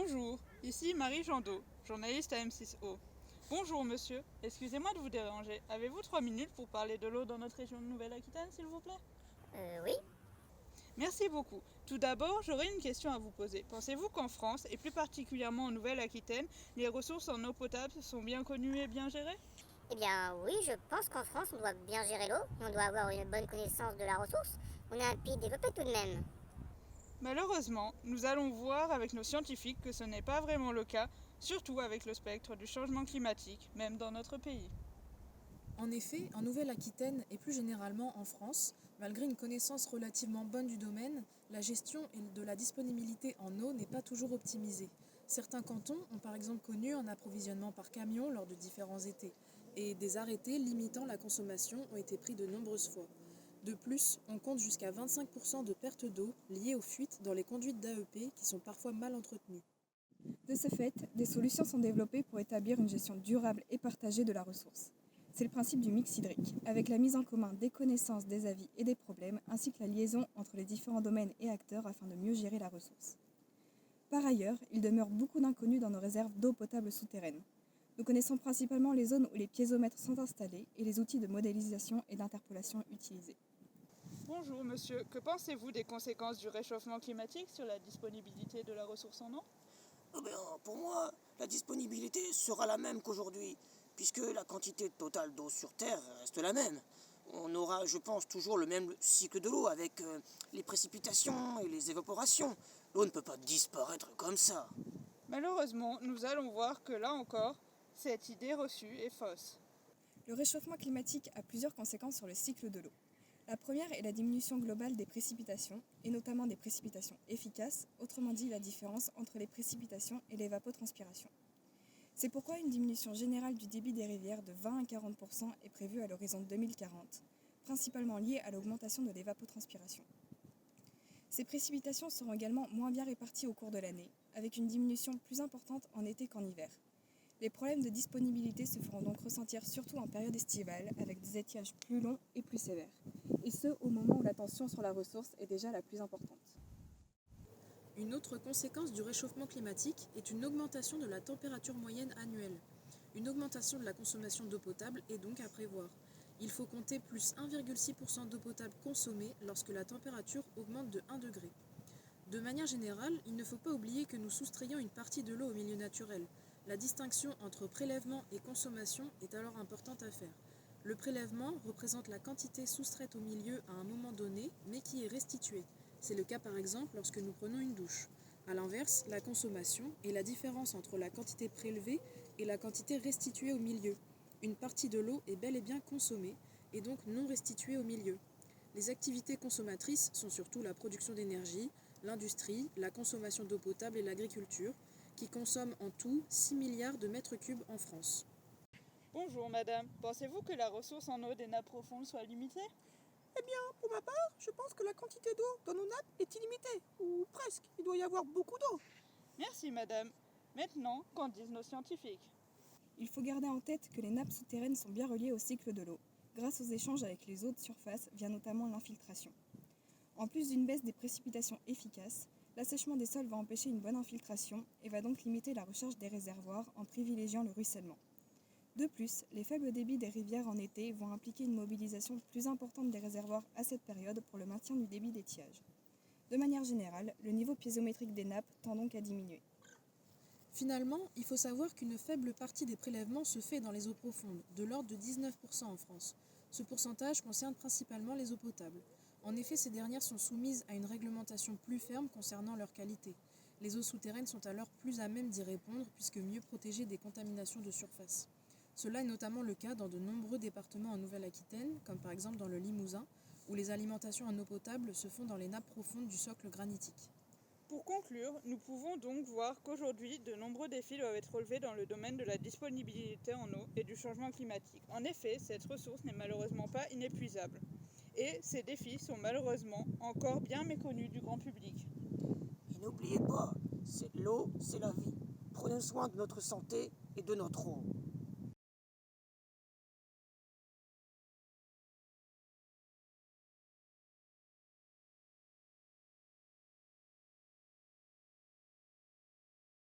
Bonjour, ici Marie Jandot, journaliste à M6O. Bonjour monsieur, excusez-moi de vous déranger. Avez-vous 3 minutes pour parler de l'eau dans notre région de Nouvelle-Aquitaine, s'il vous plaît? Oui. Merci beaucoup. Tout d'abord, j'aurais une question à vous poser. Pensez-vous qu'en France, et plus particulièrement en Nouvelle-Aquitaine, les ressources en eau potable sont bien connues et bien gérées? Eh bien oui, je pense qu'en France, on doit bien gérer l'eau et on doit avoir une bonne connaissance de la ressource. On est un pays développé tout de même. Malheureusement, nous allons voir avec nos scientifiques que ce n'est pas vraiment le cas, surtout avec le spectre du changement climatique, même dans notre pays. En effet, en Nouvelle-Aquitaine et plus généralement en France, malgré une connaissance relativement bonne du domaine, la gestion de la disponibilité en eau n'est pas toujours optimisée. Certains cantons ont par exemple connu un approvisionnement par camion lors de différents étés, et des arrêtés limitant la consommation ont été pris de nombreuses fois. De plus, on compte jusqu'à 25% de pertes d'eau liées aux fuites dans les conduites d'AEP qui sont parfois mal entretenues. De ce fait, des solutions sont développées pour établir une gestion durable et partagée de la ressource. C'est le principe du mix hydrique, avec la mise en commun des connaissances, des avis et des problèmes, ainsi que la liaison entre les différents domaines et acteurs afin de mieux gérer la ressource. Par ailleurs, il demeure beaucoup d'inconnus dans nos réserves d'eau potable souterraine. Nous connaissons principalement les zones où les piézomètres sont installés et les outils de modélisation et d'interpolation utilisés. Bonjour monsieur, que pensez-vous des conséquences du réchauffement climatique sur la disponibilité de la ressource en eau? Pour moi, la disponibilité sera la même qu'aujourd'hui, puisque la quantité totale d'eau sur Terre reste la même. On aura, je pense, toujours le même cycle de l'eau avec les précipitations et les évaporations. L'eau ne peut pas disparaître comme ça. Malheureusement, nous allons voir que là encore, cette idée reçue est fausse. Le réchauffement climatique a plusieurs conséquences sur le cycle de l'eau. La première est la diminution globale des précipitations, et notamment des précipitations efficaces, autrement dit la différence entre les précipitations et l'évapotranspiration. C'est pourquoi une diminution générale du débit des rivières de 20 à 40% est prévue à l'horizon 2040, principalement liée à l'augmentation de l'évapotranspiration. Ces précipitations seront également moins bien réparties au cours de l'année, avec une diminution plus importante en été qu'en hiver. Les problèmes de disponibilité se feront donc ressentir surtout en période estivale, avec des étiages plus longs et plus sévères, et ce au moment où la tension sur la ressource est déjà la plus importante. Une autre conséquence du réchauffement climatique est une augmentation de la température moyenne annuelle. Une augmentation de la consommation d'eau potable est donc à prévoir. Il faut compter plus 1,6% d'eau potable consommée lorsque la température augmente de 1 degré. De manière générale, il ne faut pas oublier que nous soustrayons une partie de l'eau au milieu naturel. La distinction entre prélèvement et consommation est alors importante à faire. Le prélèvement représente la quantité soustraite au milieu à un moment donné, mais qui est restituée. C'est le cas par exemple lorsque nous prenons une douche. A l'inverse, la consommation est la différence entre la quantité prélevée et la quantité restituée au milieu. Une partie de l'eau est bel et bien consommée, et donc non restituée au milieu. Les activités consommatrices sont surtout la production d'énergie, l'industrie, la consommation d'eau potable et l'agriculture, qui consomment en tout 6 milliards de mètres cubes en France. Bonjour madame, pensez-vous que la ressource en eau des nappes profondes soit limitée? Pour ma part, je pense que la quantité d'eau dans nos nappes est illimitée, ou presque. Il doit y avoir beaucoup d'eau. Merci madame. Maintenant, qu'en disent nos scientifiques? Il faut garder en tête que les nappes souterraines sont bien reliées au cycle de l'eau, grâce aux échanges avec les eaux de surface via notamment l'infiltration. En plus d'une baisse des précipitations efficaces, l'assèchement des sols va empêcher une bonne infiltration et va donc limiter la recharge des réservoirs en privilégiant le ruissellement. De plus, les faibles débits des rivières en été vont impliquer une mobilisation plus importante des réservoirs à cette période pour le maintien du débit d'étiage. De manière générale, le niveau piézométrique des nappes tend donc à diminuer. Finalement, il faut savoir qu'une faible partie des prélèvements se fait dans les eaux profondes, de l'ordre de 19% en France. Ce pourcentage concerne principalement les eaux potables. En effet, ces dernières sont soumises à une réglementation plus ferme concernant leur qualité. Les eaux souterraines sont alors plus à même d'y répondre puisque mieux protégées des contaminations de surface. Cela est notamment le cas dans de nombreux départements en Nouvelle-Aquitaine, comme par exemple dans le Limousin, où les alimentations en eau potable se font dans les nappes profondes du socle granitique. Pour conclure, nous pouvons donc voir qu'aujourd'hui, de nombreux défis doivent être relevés dans le domaine de la disponibilité en eau et du changement climatique. En effet, cette ressource n'est malheureusement pas inépuisable. Et ces défis sont malheureusement encore bien méconnus du grand public. Et n'oubliez pas, l'eau, c'est la vie. Prenez soin de notre santé et de notre eau.